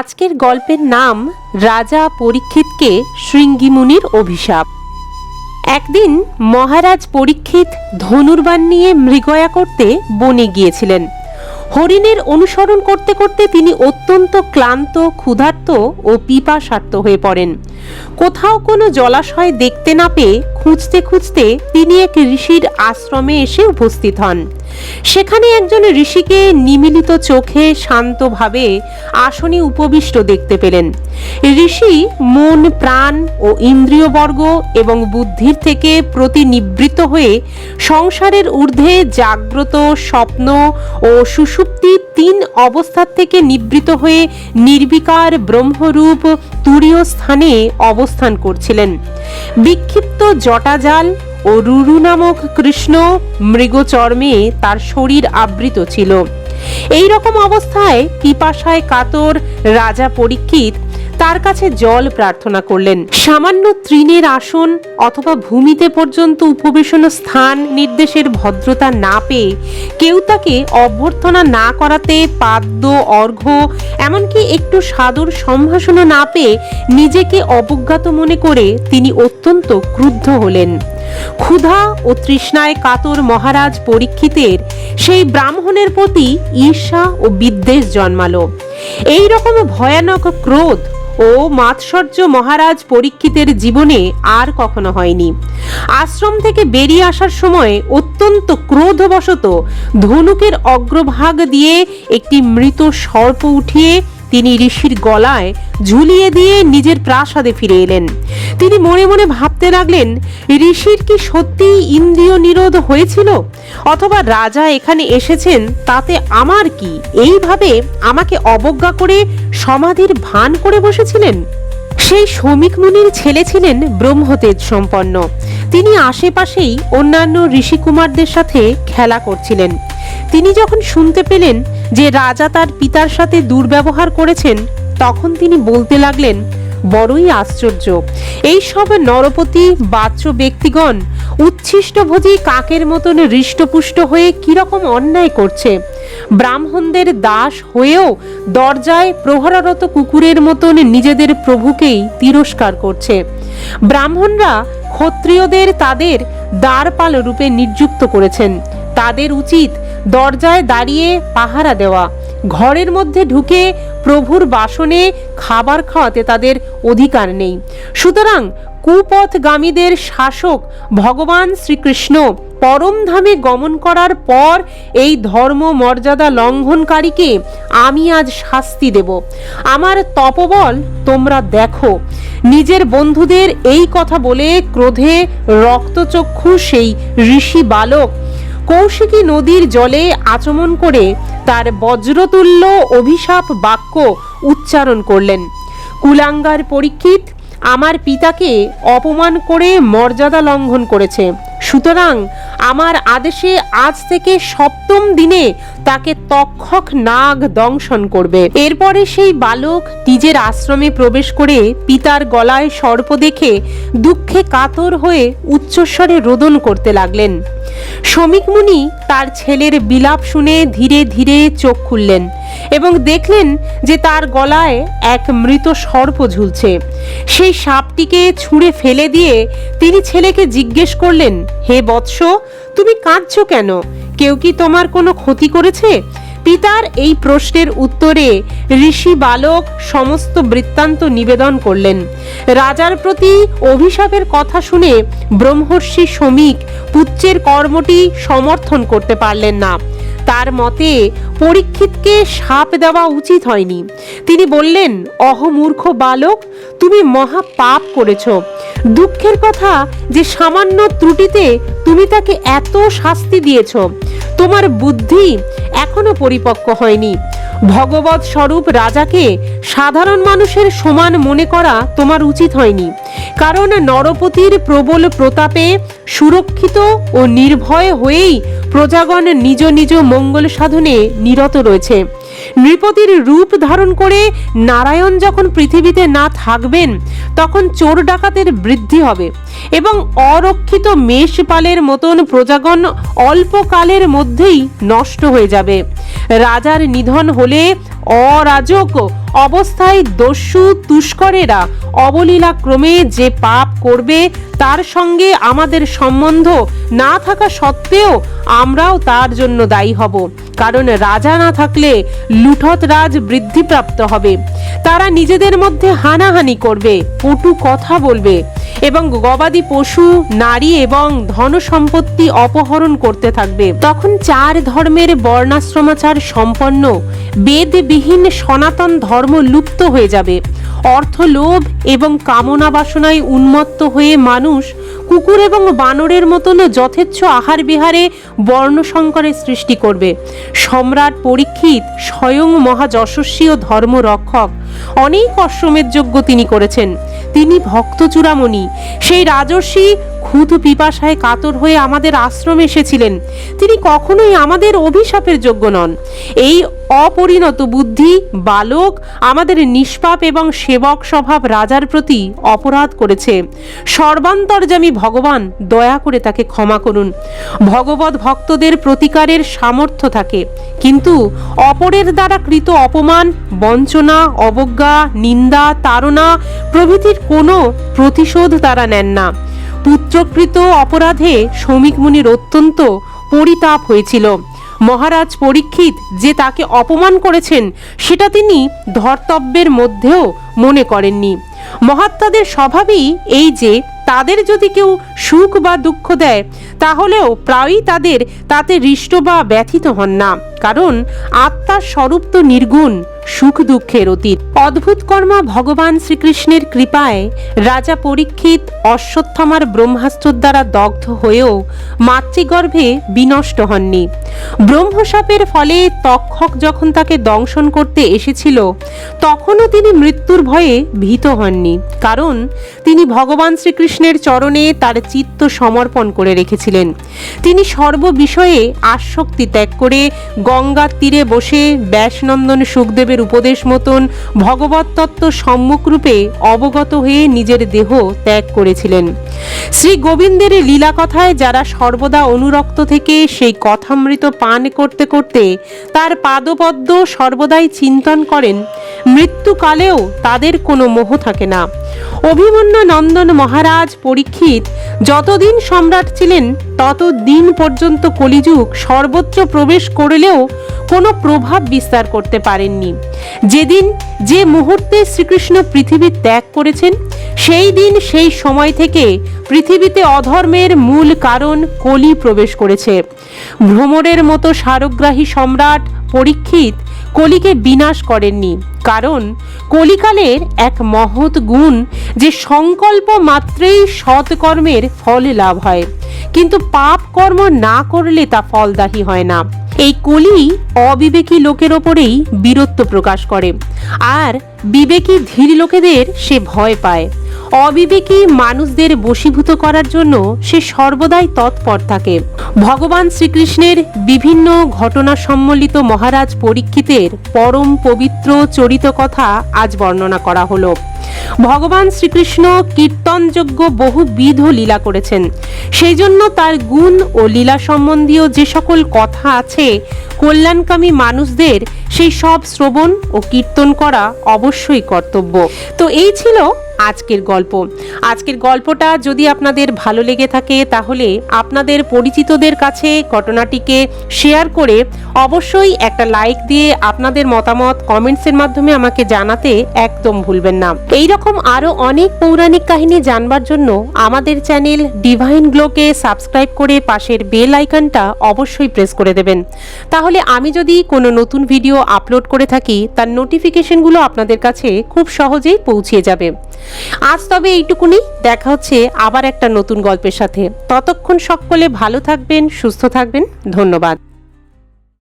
আজকের গল্পের নাম রাজা পরীক্ষিতকে শৃঙ্গী মুনির অভিশাপ। একদিন মহারাজ পরীক্ষিত ধনুর্বাণ নিয়ে মৃগয়া করতে বনে গিয়েছিলেন। হরিণের অনুসরণ করতে করতে তিনি অত্যন্ত ক্লান্ত, ক্ষুধার্ত ও পিপাসার্ত হয়ে পড়েন। কোথাও কোনো জলাশয় দেখতে না পেয়ে খুঁজতে খুঁজতে তিনি এক ঋষির আশ্রমে এসে উপস্থিত হন। সেখানে একজন ঋষিকে নিমিলিত চোখে শান্তভাবে আসনে উপবিষ্ট দেখতে পেলেন। ঋষি মন, প্রাণ ও ইন্দ্রিয়বর্গ এবং বুদ্ধির থেকে প্রতিনিবৃত্ত হয়ে সংসারের ঊর্ধ্বে জাগ্রত, স্বপ্ন ও সুষুপ্তি তিন অবস্থার থেকে নিবৃত হয়ে নির্বিকার ব্রহ্মরূপ তুরীয় স্থানে অবস্থান করছিলেন। বিক্ষিপ্ত জটাজাল ও রুরু নামক কৃষ্ণ মৃগচর্মে তার শরীর আবৃত ছিল। এই রকম অবস্থায় পিপাসায় কাতর রাজা পরীক্ষিত তার কাছে জল প্রার্থনা করলেন। সামান্য তৃণের আসন অথবা ভূমিতে পর্যন্ত উপবেশন স্থান নির্দেশের ভদ্রতা না পেয়ে, কেউ তাকে অভ্যর্থনা না করাতে, পাদ্য, অর্ঘ্য, এমনকি একটু সাদর সম্ভাষণ না পেয়ে নিজেকে অবজ্ঞাত মনে করে তিনি অত্যন্ত ক্রুদ্ধ হলেন। ক্ষুধা ও তৃষ্ণায় কাতর মহারাজ পরীক্ষিতের সেই ব্রাহ্মণের প্রতি ঈর্ষা ও বিদ্বেষ জন্মালো। এই রকম ভয়ানক ক্রোধ ও মাৎসর্য মহারাজ পরীক্ষিতের জীবনে আর কখনো হয়নি। আশ্রম থেকে বেরিয়ে আসার সময় অত্যন্ত ক্রোধবশত ধনুকের অগ্রভাগ দিয়ে একটি মৃত সর্প উঠিয়ে তিনি ঋষির গলায় ঝুলিয়ে দিয়ে নিজের প্রাসাদে ফিরে এলেন। তিনি মনে মনে ভাবতে লাগলেন, ঋষির কি সত্যি ইন্দ্রিয় নিরোধ হয়েছিল, অথবা রাজা এখানে এসেছেন তাতে আমার কি? এইভাবে আমাকে অবজ্ঞা করে সমাধির ভান করে বসেছিলেন। সেই শমিক মুনির ছেলে ছিলেন ব্রহ্মতেজ সম্পন্ন। তিনি আশেপাশেই অন্যান্য ঋষিকুমারদের সাথে খেলা করছিলেন। তিনি যখন শুনতে পেলেন যে রাজা তার পিতার সাথে দুর্ব্যবহার করেছেন, তখন তিনি বলতে লাগলেন, বড়ই আশ্চর্য, এই সব নরপতি বাচ্চ ব্যক্তিগণ উচ্ছিষ্টভোজী কাকের মতন হৃষ্টপুষ্ট হয়ে কিরকম অন্যায় করছে। ব্রাহ্মণদের দাস হয়েও দরজায় প্রহরারত কুকুরের মতন নিজেদের প্রভুকেই তিরস্কার করছে। ব্রাহ্মণরা ক্ষত্রিয়দের তাদের দ্বারপাল রূপে নিযুক্ত করেছেন। তাদের উচিত দরজায় দাঁড়িয়ে পাহারা দেওয়া। ঘরের মধ্যে ঢুকে প্রভুর বাসনে খাবার খাওয়াতে তাদের অধিকার নেই। সুতরাং কুপথগামীদের শাসক ভগবান শ্রীকৃষ্ণ পরমধামে গমন করার পর এই ধর্ম মর্যাদা লঙ্ঘনকারীকে আমি আজ শাস্তি দেব। আমার তপবল তোমরা দেখো। নিজের বন্ধুদের এই কথা বলে ক্রোধে রক্তচক্ষু সেই ঋষি বালক কৌশিকী নদীর জলে আচমন করে তার বজ্রতুল্য অভিশাপ বাক্য উচ্চারণ করলেন। কুলাঙ্গার পরীক্ষিত আমার পিতাকে অপমান করে মর্যাদা লঙ্ঘন করেছে। সুতরাং আমার আদেশে আজ থেকে সপ্তম দিনে তাকে তক্ষক নাগ দংশন করবে। এরপরে সেই বালক নিজের আশ্রমে প্রবেশ করে পিতার গলায় সর্প দেখে দুঃখে কাতর হয়ে উচ্চস্বরে রোদন করতে লাগলেন। শমিক মুনি তার ছেলের বিলাপ শুনে ধীরে ধীরে চোখ খুললেন এবং দেখলেন যে তার গলায় এক মৃত সর্প ঝুলছে। সেই সাপটিকে ছুঁড়ে ফেলে দিয়ে তিনি ছেলেকে জিজ্ঞেস করলেন, হে বৎস, তুমি কাঁদছো কেন? কেউ কি তোমার কোনো ক্ষতি করেছে? পিতার এই প্রশ্নের উত্তরে ঋষি বালক সমস্ত বৃত্তান্ত নিবেদন করলেন। রাজার প্রতি অভিশাপের কথা শুনে ব্রহ্মর্ষি শমিক পুত্রের কর্মটি সমর্থন করতে পারলেন না। তার মতে পরীক্ষিতকে শাপ দেওয়া উচিত হয়নি। তিনি বললেন, অহমূর্খ বালক, তুমি মহা পাপ করেছ। দুঃখের কথা যে সামান্য ত্রুটিতে তুমি তাকে এত শাস্তি দিয়েছ। তোমার বুদ্ধি এখনো পরিপক্ক হয়নি। ভগবৎ স্বরূপ রাজাকে সাধারণ মানুষের সমান মনে করা তোমার উচিত হয়নি। কারণ নরপতির প্রবল প্রতাপে সুরক্ষিত ও নির্ভয় হয়েই প্রজাগণ নিজ নিজ মঙ্গল সাধনে নিরত রয়েছে। নৃপতির রূপ ধারণ করে নারায়ণ যখন পৃথিবীতে না থাকবেন, তখন চোর ডাকাতের বৃদ্ধি হবে এবং অরক্ষিত মেষপালের মতন প্রজাগণ অল্পকালের মধ্যেই নষ্ট হয়ে যাবে। রাজার নিধন হলে অরাজক অবস্থায় দস্যু তুষ্করেরা অবলীলাক্রমে যে পাপ করবে, তার সঙ্গে আমাদের সম্বন্ধ না থাকা সত্ত্বেও আমরাও তার জন্য দায়ী হব। কারণ রাজা না থাকলে লুঠত রাজ বৃদ্ধিপ্রাপ্ত হবে। তারা নিজেদের মধ্যে হানাহানি করবে, কটু কথা বলবে এবং গবাদি পশু, নারী এবং ধন সম্পত্তি অপহরণ করতে থাকবে। তখন 4 ধর্মের বর্ণাশ্রমাচার সম্পন্ন বেদবিহীন সনাতন ধর্ম লুপ্ত হয়ে যাবে। অর্থলোভ এবং কামনা বাসনায় উন্মত্ত হয়ে মানুষ কুকুর এবং বানরের মতন যথেচ্ছ আহার বিহারে বর্ণসংকরের সৃষ্টি করবে। সম্রাট পরীক্ষিত স্বয়ং মহাযশস্বী ও ধর্মরক্ষক, অনেক অশ্বমেধ যজ্ঞ তিনি করেছেন। তিনি ভক্ত চূড়ামণি, সেই রাজর্ষি ক্ষুধ পিপাসায় কাতর হয়ে আমাদের আশ্রমে এসেছিলেন। তিনি কখনোই আমাদের অভিশাপের যোগ্য নন। এই অপরিণত বুদ্ধি বালক আমাদের নিষ্পাপ এবং সেবক স্বভাব রাজার প্রতি অপরাধ করেছে। সর্বান্তর্যামী ভগবান দয়া করে তাকে ক্ষমা করুন। ভগবত ভক্তদের প্রতিকারের সামর্থ্য থাকে, কিন্তু অপরের দ্বারা কৃত অপমান, বঞ্চনা, অবজ্ঞা, নিন্দা, তাড়না প্রভৃতির কোনো প্রতিশোধ তারা নেন না। পুত্রকৃত অপরাধে শৌমিক মুনির অত্যন্ত পরিতাপ হয়েছিল। মহারাজ পরীক্ষিত যে তাকে অপমান করেছেন, সেটা তিনি ধর্তব্যের মধ্যেও মনে করেননি। মহাত্মাদের স্বভাবই এই যে তাদের যদি কেউ সুখ বা দুঃখ দেয়, তাহলেও প্রায়ই তাদের তাতে হৃষ্ট বা ব্যথিত হন না। কারণ আত্মার স্বরূপ তো নির্গুণ, সুখ দুঃখের অতীত। অদ্ভুত কর্মা ভগবান শ্রীকৃষ্ণের কৃপায় রাজা পরীক্ষিত অশ্বত্থামার ব্রহ্মাস্ত্রের দ্বারা দগ্ধ হয়েও মাতৃগর্ভে বিনষ্ট হননি। ব্রহ্মশাপের ফলে তক্ষক যখন তাকে দংশন করতে এসেছিল, তখনও তিনি মৃত্যুর ভয়ে ভীত হননি। কারণ তিনি ভগবান শ্রীকৃষ্ণের চরণে তার চিত্ত সমর্পণ করে রেখেছিলেন। তিনি সর্ববিষয়ে আসক্তি ত্যাগ করে গঙ্গার তীরে বসে ব্যাসনন্দন সুখদেবের উপদেশ মতন ভগবত তত্ত্ব সম্মুখরূপে অবগত হয়ে নিজের দেহ ত্যাগ করেছিলেন। শ্রী গোবিন্দের লীলা কথায় যারা সর্বদা অনুরক্ত থেকে সেই কথামৃত পান করতে করতে তার পাদপদ্ম সর্বদাই চিন্তন করেন, মৃত্যুকালেও তাদের কোনো মোহ থাকে না। অভিমন্যু নন্দন মহারাজ পরীক্ষিত যতদিন সম্রাট ছিলেন, ততদিন পর্যন্ত কলিযুগ সর্বত্র প্রবেশ করলেও কোনো প্রভাব বিস্তার করতে পারেননি। যেদিন যে মুহূর্তে শ্রীকৃষ্ণ পৃথিবী ত্যাগ করেছেন, সেই দিন সেই সময় থেকে পৃথিবীতে অধর্মের মূল কারণ কলি প্রবেশ করেছে। ভ্রমরের মতো সারগ্রাহী সম্রাট পরীক্ষিত কলিকে বিনাশ করেননি। কারণ কলিকালের এক মহৎ গুণ যে সংকল্প মাত্রেই সৎকর্মের ফল লাভ হয়, কিন্তু পাপ কর্ম না করলে তা ফলদায়ী হয় না। এই কলি অবিবেকী লোকের ওপরেই বীরত্ব প্রকাশ করে, আর বিবেকী ধীর লোকেদের সে ভয় পায়। অবিবেকী মানুষদের বশীভূত করার জন্য সে সর্বদাই তৎপর থাকে। ভগবান শ্রীকৃষ্ণের বিভিন্ন ঘটনা সম্বলিত মহারাজ পরীক্ষিতের পরম পবিত্র চরিত কথা আজ বর্ণনা করা হলো। ভগবান শ্রীকৃষ্ণ কীর্তনযোগ্য বহুবিধ লীলা করেছেন। সেই জন্য তার গুণ ও লীলা সম্বন্ধীয় যে সকল কথা আছে, কল্যাণকামী মানুষদের সেই সব শ্রবণ ও কীর্তন করা অবশ্যই কর্তব্য। তো এই ছিল আজকের গল্প। আজকের গল্পটা যদি আপনাদের ভালো লেগে থাকে, তাহলে আপনাদের পরিচিতদের কাছে ঘটনাটিকে শেয়ার করে অবশ্যই একটা লাইক দিয়ে আপনাদের মতামত কমেন্টসের মাধ্যমে আমাকে জানাতে একদম ভুলবেন না। এই রকম আরো অনেক পৌরাণিক কাহিনী জানবার জন্য আমাদের চ্যানেল ডিভাইন গ্লোকে সাবস্ক্রাইব করে পাশের বেল আইকনটা অবশ্যই প্রেস করে দেবেন। তাহলে আমি যদি কোনো নতুন ভিডিও আপলোড করে থাকি, তার নোটিফিকেশনগুলো আপনাদের কাছে খুব সহজেই পৌঁছে যাবে। আজ তবে এইটুকুনি, দেখা হচ্ছে আবার একটা নতুন গল্পের সাথে। ততক্ষণ সকলে ভালো থাকবেন, সুস্থ থাকবেন। ধন্যবাদ।